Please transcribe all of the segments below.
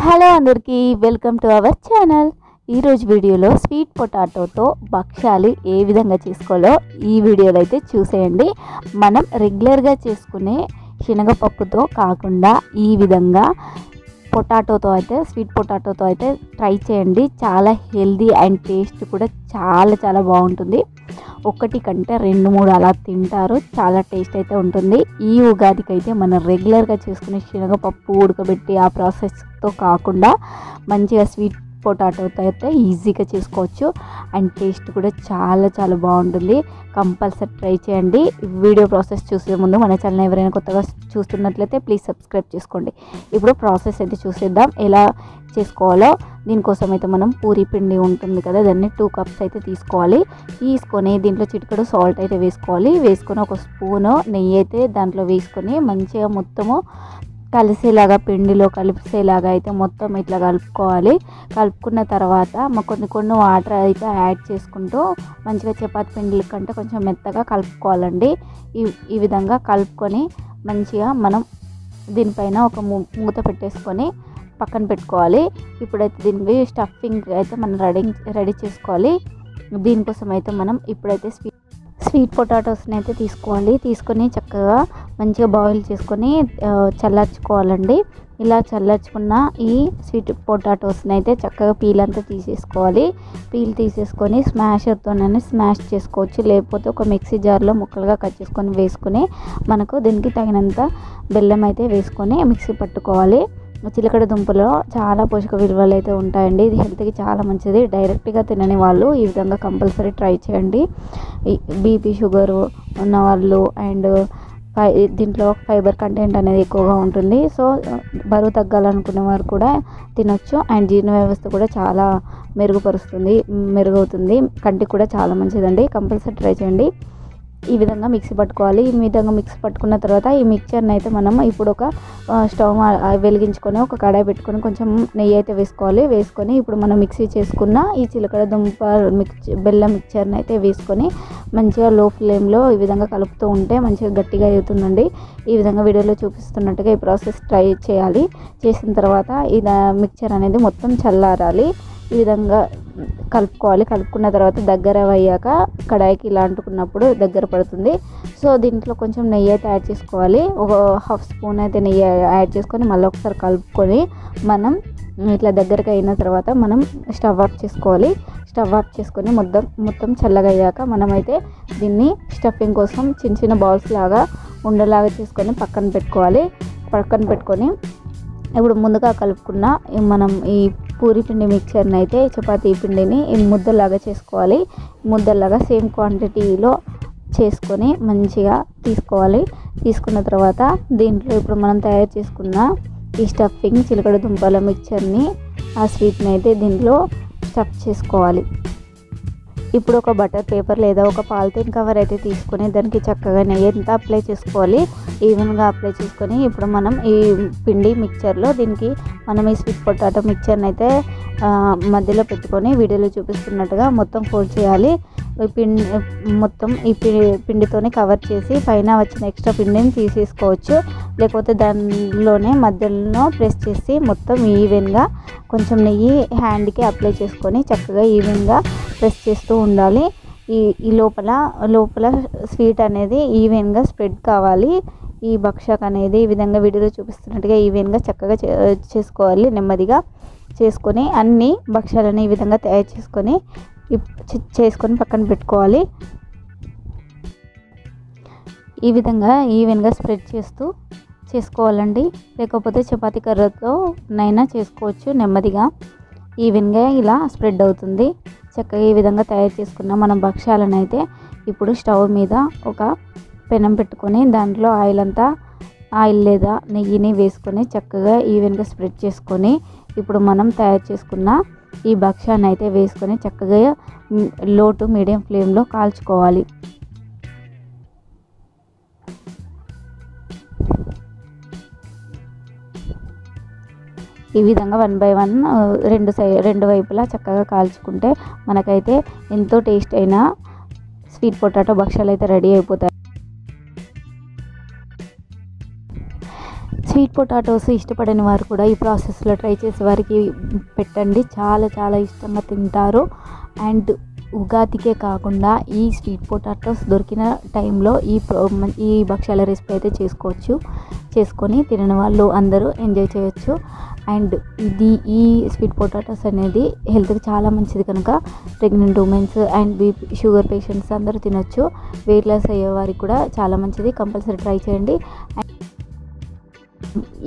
Hello అందరికీ welcome to our channel. ఈరోజు వీడియోలో స్వీట్ పొటాటోతో భక్ష్యాలు ఏ విధంగా చేసుకోవాలో ఈ వీడియోలో అయితే చూసేయండి. మనం రెగ్యులర్గా చేసుకునే శనగపప్పుతో కాకుండా ఈ విధంగా పొటాటోతో అయితే స్వీట్ పొటాటోతో అయితే ట్రై చేయండి. చాలా హెల్దీ అండ్ టేస్ట్ కూడా చాలా బాగుంటుంది. ఒకటి కంటే 2-3 అలా తింటారు. చాలా టేస్ట్ అయితే ఉంటుంది. ఈ ఉగాదికి అయితే మనం రెగ్యులర్గా చేసుకునే శనగపప్పు ఉడకబెట్టి ఆ ప్రాసెస్తో కాకుండా మంచిగా స్వీట్ పొటాటోతో అయితే ఈజీగా చేసుకోవచ్చు. అండ్ టేస్ట్ కూడా చాలా బాగుంటుంది. కంపల్సరీ ట్రై చేయండి. వీడియో ప్రాసెస్ చూసే ముందు మన ఛానల్ ఎవరైనా కొత్తగా చూస్తున్నట్లయితే ప్లీజ్ సబ్స్క్రైబ్ చేసుకోండి. ఇప్పుడు ప్రాసెస్ అయితే చూసేద్దాం ఎలా చేసుకోవాలో. దీనికోసం అయితే మనం పూరి పిండి ఉంటుంది కదా, దాన్ని 2 కప్స్ అయితే తీసుకొని దీంట్లో చిటికెడు సాల్ట్ అయితే వేసుకొని ఒక స్పూను నెయ్యి అయితే దాంట్లో వేసుకొని మంచిగా మొత్తము కలిసేలాగా పిండిలో కలిసేలాగా అయితే మొత్తం ఇట్లా కలుపుకోవాలి. కలుపుకున్న తర్వాత కొన్ని వాటర్ అయితే యాడ్ చేసుకుంటూ మంచిగా చపాతి పిండిల కంటే కొంచెం మెత్తగా కలుపుకోవాలండి. ఈ విధంగా కలుపుకొని మంచిగా మనం దీనిపైన ఒక మూత పెట్టేసుకొని పక్కన పెట్టుకోవాలి. ఇప్పుడైతే దీనికి స్టఫింగ్ అయితే మనం రెడీ చేసుకోవాలి. దీనికోసం అయితే మనం ఇప్పుడైతే స్వీట్ పొటాటోస్ని అయితే తీసుకొని చక్కగా మంచిగా బాయిల్ చేసుకొని చల్లార్చుకోవాలండి. ఇలా చల్లార్చుకున్న ఈ స్వీట్ పొటాటోస్ని అయితే చక్కగా పీల్ అంతా తీసేసుకోవాలి. పీల్ తీసేసుకొని స్మాషర్తోనే స్మాష్ చేసుకోవచ్చు, లేకపోతే ఒక మిక్సీ జార్లో ముక్కలుగా కట్ చేసుకొని వేసుకొని మనకు దీనికి తగినంత బెల్లం అయితే వేసుకొని మిక్సీ పట్టుకోవాలి. చిలకడ దుంపలో చాలా పోషక విలువలు అయితే ఉంటాయండి. ఇది హెల్త్కి చాలా మంచిది. డైరెక్ట్గా తినని వాళ్ళు ఈ విధంగా కంపల్సరీ ట్రై చేయండి. బీపీ షుగర్ ఉన్నవాళ్ళు అండ్ దీంట్లో ఫైబర్ కంటెంట్ అనేది ఎక్కువగా ఉంటుంది. సో బరువు తగ్గాలనుకునే వారు కూడా తినొచ్చు. అండ్ జీర్ణ వ్యవస్థ కూడా చాలా మెరుగవుతుంది. కంటికి కూడా చాలా మంచిదండి. కంపల్సరీ ట్రై చేయండి. ఈ విధంగా మిక్సీ పట్టుకోవాలి. ఈ విధంగా మిక్సీ పట్టుకున్న తర్వాత ఈ మిక్చర్ని అయితే మనం ఇప్పుడు ఒక స్టవ్ వెలిగించుకొని ఒక కడాయి పెట్టుకొని కొంచెం నెయ్యి అయితే వేసుకొని ఇప్పుడు మనం మిక్సీ చేసుకున్న ఈ చిలకడ దుంప బెల్లం మిక్చర్ని అయితే వేసుకొని మంచిగా లో ఫ్లేమ్లో ఈ విధంగా కలుపుతూ ఉంటే మంచిగా గట్టిగా అవుతుందండి. ఈ విధంగా వీడియోలో చూపిస్తున్నట్టుగా ఈ ప్రాసెస్ ట్రై చేయాలి. చేసిన తర్వాత ఈ మిక్చర్ అనేది మొత్తం చల్లారాలి. ఈ విధంగా కలుపుకోవాలి. కలుపుకున్న తర్వాత దగ్గర అయ్యాక కడాయికి ఇలా అంటుకున్నప్పుడు దగ్గర పడుతుంది. సో దీంట్లో కొంచెం నెయ్యి అయితే యాడ్ చేసుకోవాలి. ఒక హాఫ్ స్పూన్ అయితే నెయ్యి యాడ్ చేసుకొని మళ్ళీ ఒకసారి కలుపుకొని మనం ఇట్లా దగ్గరకు అయిన తర్వాత మనం స్టవ్ ఆఫ్ చేసుకోవాలి. స్టవ్ ఆఫ్ చేసుకొని మొత్తం చల్లగా అయ్యాక మనమైతే దీన్ని స్టఫింగ్ కోసం చిన్న బాల్స్ లాగా ఉండలాగా చేసుకొని పక్కన పెట్టుకొని ఇప్పుడు ముందుగా కలుపుకున్న మనం ఈ పూరి పిండి మిక్చర్ని అయితే చపాతీ పిండిని ముద్దలాగా చేసుకోవాలి. ముద్దలాగా సేమ్ క్వాంటిటీలో చేసుకొని మంచిగా తీసుకోవాలి. తీసుకున్న తర్వాత దీంట్లో ఇప్పుడు మనం తయారు చేసుకున్న ఈ స్టఫింగ్ చిలకడ దుంపల మిక్చర్ని ఆ స్వీట్ని అయితే దీంట్లో స్టఫ్ చేసుకోవాలి. ఇప్పుడు ఒక బటర్ పేపర్ లేదా ఒక పాలిథిన్ కవర్ అయితే తీసుకొని దానికి చక్కగా నెయ్యి అంతా అప్లై చేసుకోవాలి. ఈవెన్గా అప్లై చేసుకొని ఇప్పుడు మనం ఈ పిండి మిక్చర్లో దీనికి మనం ఈ స్వీట్ పొటాటో మిక్చర్ని అయితే మధ్యలో పెట్టుకొని వీడియోలో చూపిస్తున్నట్టుగా మొత్తం ఫోల్డ్ చేయాలి. మొత్తం ఈ పిండితోనే కవర్ చేసి పైన వచ్చిన ఎక్స్ట్రా పిండిని తీసేసుకోవచ్చు, లేకపోతే దానిలోనే మధ్యలో ప్రెస్ చేసి మొత్తం ఈవెన్గా కొంచెం నెయ్యి హ్యాండ్కి అప్లై చేసుకొని చక్కగా ఈవెన్గా ప్రెస్ చేస్తూ ఉండాలి. ఈ లోపల స్వీట్ అనేది ఈవెన్గా స్ప్రెడ్ కావాలి. ఈ భక్షక్ అనేది ఈ విధంగా వీడియోలో చూపిస్తున్నట్టుగా ఈవెన్గా చక్కగా చేసుకోవాలి. నెమ్మదిగా చేసుకొని అన్ని భక్షాలను ఈ విధంగా తయారు చేసుకొని పక్కన పెట్టుకోవాలి. ఈ విధంగా ఈవెన్గా స్ప్రెడ్ చేసుకోవాలండి. లేకపోతే చపాతీ కర్రతో నైనా చేసుకోవచ్చు. నెమ్మదిగా ఈవెన్గా ఇలా స్ప్రెడ్ అవుతుంది. చక్కగా ఈ విధంగా తయారు చేసుకున్న మనం భక్షాలను అయితే ఇప్పుడు స్టవ్ మీద ఒక పెనం పెట్టుకొని దాంట్లో ఆయిల్ లేదా నెయ్యిని వేసుకొని చక్కగా ఈవెన్గా స్ప్రెడ్ చేసుకొని ఇప్పుడు మనం తయారు చేసుకున్న ఈ భక్షాన్ని అయితే వేసుకొని చక్కగా లో టు మీడియం ఫ్లేమ్లో కాల్చుకోవాలి. ఈ విధంగా 1 by 1 రెండు వైపులా చక్కగా కాల్చుకుంటే మనకైతే ఎంతో టేస్ట్ అయిన స్వీట్ పొటాటో భక్షాలు అయితే రెడీ అయిపోతాయి. స్వీట్ స్వీట్ పొటాటోస్ ఇష్టపడని వారు కూడా ఈ ప్రాసెస్లో ట్రై చేసే వారికి పెట్టండి, చాలా చాలా ఇష్టంగా తింటారు. అండ్ ఉగాదికే కాకుండా ఈ స్వీట్ పొటాటోస్ దొరికిన టైంలో ఈ భక్షాల రెసిపీ అయితే చేసుకొని తినని వాళ్ళు అందరూ ఎంజాయ్ చేయొచ్చు. అండ్ ఈ స్వీట్ పొటాటోస్ అనేది హెల్త్కి చాలా మంచిది కనుక pregnant womens and BP sugar patients అందరూ తినొచ్చు. వెయిట్ లాస్ అయ్యే వారికి కూడా చాలా మంచిది, కంపల్సరీ ట్రై చేయండి.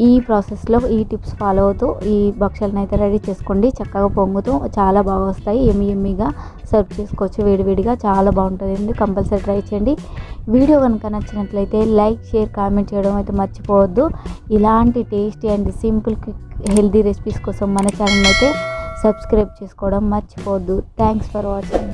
ఈ ప్రాసెస్లో ఈ టిప్స్ ఫాలో అవుతూ ఈ భక్షాలను అయితే రెడీ చేసుకోండి. చక్కగా పొంగుతూ చాలా బాగా వస్తాయి, ఎమ్మీగా సర్వ్ చేసుకోవచ్చు వేడివేడిగా, చాలా బాగుంటుంది. కంపల్సరీ ట్రై చేయండి. వీడియో కనుక నచ్చినట్లయితే లైక్, షేర్, కామెంట్ చేయడం అయితే మర్చిపోవద్దు. ఇలాంటి tasty and simple quick healthy recipes కోసం మన ఛానల్ అయితే సబ్స్క్రైబ్ చేసుకోవడం మర్చిపోవద్దు. Thanks for watching.